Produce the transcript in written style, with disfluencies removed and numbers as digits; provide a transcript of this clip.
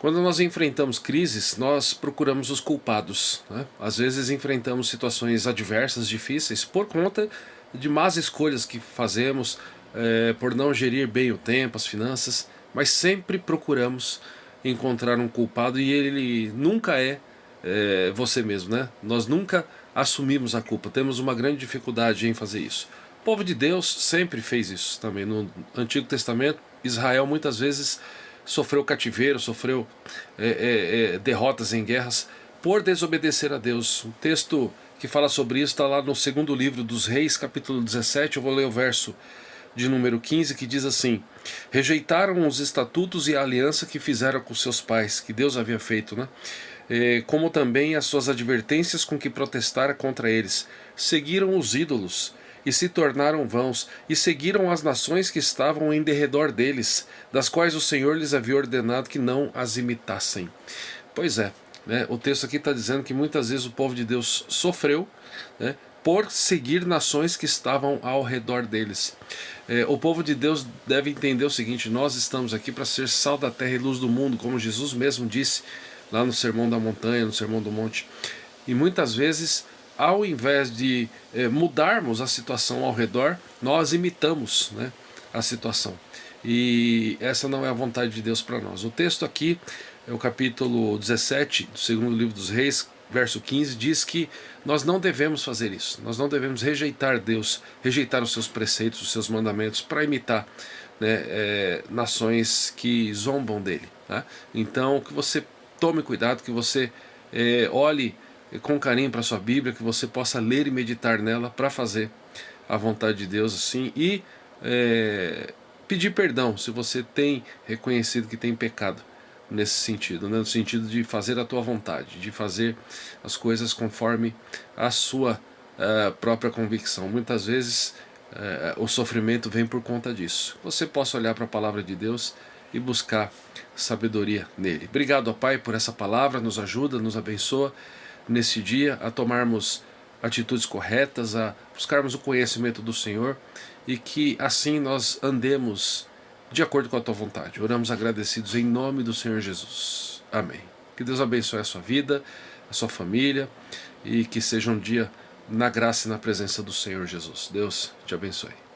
Quando nós enfrentamos crises, nós procuramos os culpados, né? Às vezes enfrentamos situações adversas, difíceis, por conta de más escolhas que fazemos, por não gerir bem o tempo, as finanças, mas sempre procuramos encontrar um culpado e ele nunca é você mesmo, né? Nós nunca assumimos a culpa, temos uma grande dificuldade em fazer isso. O povo de Deus sempre fez isso também. No Antigo Testamento, Israel muitas vezes sofreu cativeiro, sofreu derrotas em guerras por desobedecer a Deus. Um texto que fala sobre isso está lá no segundo livro dos Reis, capítulo 17. Eu vou ler o verso de número 15, que diz assim: rejeitaram os estatutos e a aliança que fizeram com seus pais, que Deus havia feito, né? Como também as suas advertências com que protestara contra eles. Seguiram os ídolos e se tornaram vãos, e seguiram as nações que estavam em derredor deles, das quais o Senhor lhes havia ordenado que não as imitassem. Pois é, né? O texto aqui está dizendo que muitas vezes o povo de Deus sofreu, né, por seguir nações que estavam ao redor deles. O povo de Deus deve entender o seguinte: nós estamos aqui para ser sal da terra e luz do mundo, como Jesus mesmo disse lá no Sermão da Montanha, no Sermão do Monte. E muitas vezes, ao invés de mudarmos a situação ao redor, nós imitamos, né, a situação. E essa não é a vontade de Deus para nós. O texto aqui, é o capítulo 17 do segundo livro dos Reis, verso 15, diz que nós não devemos fazer isso. Nós não devemos rejeitar Deus, rejeitar os seus preceitos, os seus mandamentos, para imitar, né, nações que zombam dele, tá? Então, que você tome cuidado, que você olhe com carinho para a sua Bíblia, que você possa ler e meditar nela para fazer a vontade de Deus assim, e pedir perdão se você tem reconhecido que tem pecado nesse sentido, né? No sentido de fazer a tua vontade, de fazer as coisas conforme a sua própria convicção. Muitas vezes o sofrimento vem por conta disso. Você possa olhar para a palavra de Deus e buscar sabedoria nele. Obrigado, ó Pai, por essa palavra. Nos ajuda, nos abençoa nesse dia a tomarmos atitudes corretas, a buscarmos o conhecimento do Senhor, e que assim nós andemos de acordo com a tua vontade. Oramos agradecidos em nome do Senhor Jesus. Amém. Que Deus abençoe a sua vida, a sua família, e que seja um dia na graça e na presença do Senhor Jesus. Deus te abençoe.